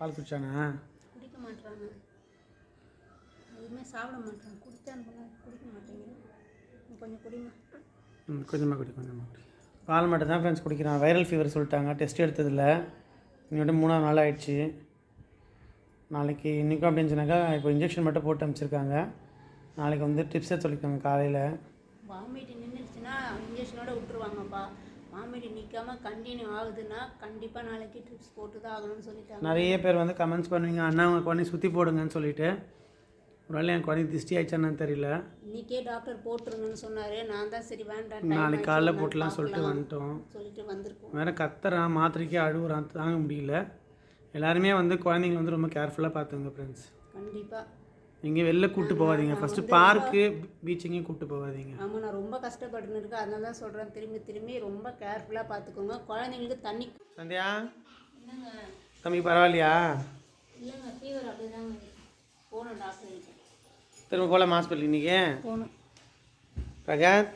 பால் குடிச்சானா? குடிக்க மாட்டாங்க, எதுவுமே சாப்பிட மாட்டாங்க. குடிச்சான்னு குடிக்க மாட்டேங்குது. கொஞ்சம் குடிமா. கொஞ்சமாக குடி, கொஞ்சமாக குடி. பால் மட்டும் தான் ஃப்ரெண்ட்ஸ் குடிக்கிறான். வைரல் ஃபீவர் சொல்லிட்டாங்க, டெஸ்ட் எடுத்ததில்ல. இன்னொரு 3ஆவது நாள் ஆகிடுச்சு. நாளைக்கு இன்றைக்கும் அப்படின்னு சொன்னாக்கா இப்போ இன்ஜெக்ஷன் மட்டும் போட்டு அனுப்பிச்சிருக்காங்க. நாளைக்கு வந்து டிப்ஸை சொல்லியிருக்காங்க காலையில். வாமிட் நின்றுச்சுன்னா இன்ஜெக்ஷனோட விட்டுருவாங்கப்பா. வாமிட் நிற்காமல் கண்டினியூ ஆகுதுன்னா கண்டிப்பாக நாளைக்கு ட்ரிப்ஸ் போட்டு தான் ஆகணும்னு சொல்லிட்டாங்க. நிறைய பேர் வந்து கமெண்ட்ஸ் பண்ணுவீங்க, அண்ணா உங்கள் குழந்தை சுற்றி போடுங்கன்னு சொல்லிவிட்டு. ஒரு வேளை என் குழந்தை திருஷ்டி ஆயிடுச்சான்னு தெரியல. இன்றைக்கே டாக்டர் போட்டுருங்கன்னு சொன்னார். நான் தான் சரி வேண்டாம், நாளைக்கு காலைல போட்டலாம் சொல்லிட்டு வந்துட்டோம். வந்திருக்கோம். வேறு கத்துறான், மாத்திரைக்கே அழுகுறான், தாங்க முடியல. எல்லாருமே வந்து குழந்தைங்க வந்து ரொம்ப கேர்ஃபுல்லாக பார்த்துங்க ஃப்ரெண்ட்ஸ். கண்டிப்பாக எங்கேயும் வெளில கூப்பிட்டு போகாதீங்க. ஃபஸ்ட்டு பார்க்கு பீச்சுங்கேயும் கூப்பிட்டு போகாதீங்க. ஆமாம், நான் ரொம்ப கஷ்டப்பட்டுன்னு இருக்கேன். அதனால தான் சொல்கிறேன், திரும்பி ரொம்ப கேர்ஃபுல்லாக பார்த்துக்கோங்க. குழந்தைங்களுக்கு தண்ணி. சந்தியா, இல்லைங்க தம்பி பரவாயில்லையா? இல்லைங்க, ஃபீவர் அப்படி தாங்க போகணும் டாக்டர். திரும்ப போகலாமா ஹாஸ்பிட்டல் இன்றைக்கி? போகணும். பிரகாத்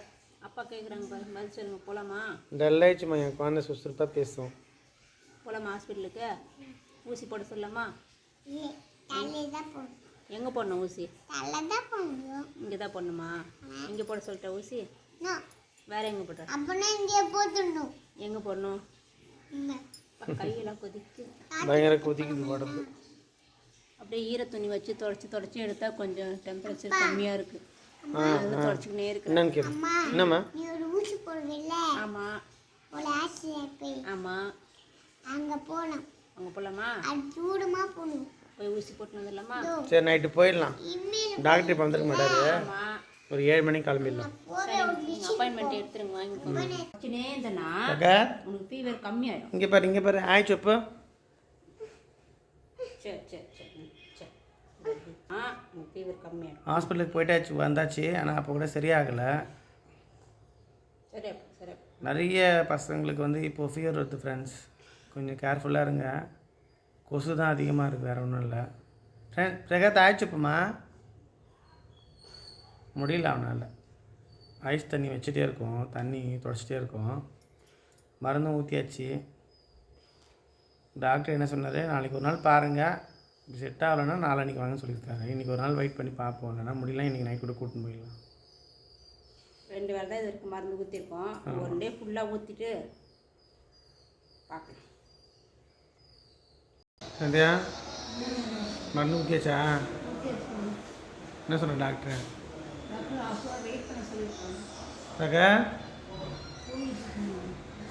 அப்பா கேட்குறாங்க பாருங்க, பதில் சொல்லுங்கள். போகலாமா? டல்லாயிடுச்சுமா, என் குழந்தை சுறுசுறுப்பாக பேசும். போகலாமா ஹாஸ்பிட்டலுக்கு? ஊசி போட சொல்லலாமா? எங்கே போடணும் ஊசி? இங்கே தான் போடணுமா? இங்கே போட சொல்லிட்டேன் ஊசி. வேற எங்கே போட்டேன்? எங்கே போடணும்? கையெல்லாம் கொதிக்கு, பயங்கர கொதிக்குது உடம்பு. அப்படியே ஈர துணி வச்சு தொடச்சி எடுத்தால் கொஞ்சம் டெம்பரேச்சர் கம்மியாக இருக்குது. அதெல்லாம் தொடச்சிக்கினே இருக்கு. என்னன்னு கேளு. என்னம்மா? ஆமாம் ஆமாம், அங்கே போகலாமா? போய் ஊசி போட்டு வந்துடலாமா? சரி, நைட்டு போயிடலாம். டாக்டர் இப்போ வந்துருக்க மாட்டாரு. ஒரு 7 மணிக்கு கிளம்பிடலாம். அப்பாயின்மெண்ட் எடுத்துருங்க, வாங்கிக்கோங்க. இருந்தேன்னா உனக்கு ஃபீவர் கம்மியாயிடும். இங்கே பாரு ஆயிடுச்சு இப்போ. சரி சரி சரி சரி, உனக்கு ஃபீவர் கம்மியாயிடும். ஹாஸ்பிட்டலுக்கு வந்தாச்சு, ஆனால் அப்போ கூட சரியாகலை. சரி சரி. நிறைய பசங்களுக்கு வந்து இப்போது ஃபீவர் வருது ஃப்ரெண்ட்ஸ். கொஞ்சம் கேர்ஃபுல்லாக இருங்க. கொசு தான் அதிகமாக இருக்குது, வேறு ஒன்றும் இல்லை. பிரகாத் ஆயிடுச்சுப்போம்மா, முடியல அவனால். ஐஸ் தண்ணி வச்சுட்டே இருக்கும், தண்ணி தொடச்சிட்டே இருக்கும். மருந்தும் ஊற்றியாச்சு. டாக்டர் என்ன சொன்னார், நாளைக்கு ஒரு நாள் பாருங்கள், செட் ஆகலைன்னா நாளைக்கு வாங்கன்னு சொல்லியிருக்காரு. இன்றைக்கி ஒரு நாள் வெயிட் பண்ணி பார்ப்போம், இல்லைன்னா முடியல இன்றைக்கி நைட் கூட கூட்டின்னு போயிடலாம். 2 வேளை தான் இது வரைக்கும் மருந்து ஊற்றிருக்கோம். 1 டே ஃபுல்லாக ஊற்றிட்டு பார்க்கலாம். சந்தியா, மருந்து ஊற்றியாச்சா? என்ன சொன்ன டாக்டர்? ரகா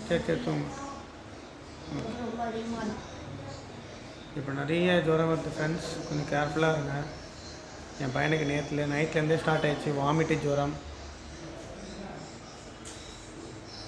சரி தூங்கு. இப்போ நிறைய ஜுரம் வருது ஃப்ரெண்ட்ஸ், கொஞ்சம் கேர்ஃபுல்லாக இருங்க. என் பையனுக்கு நைட்லேருந்தே ஸ்டார்ட் ஆகிடுச்சு வாமிட்டு, ஜுரம்.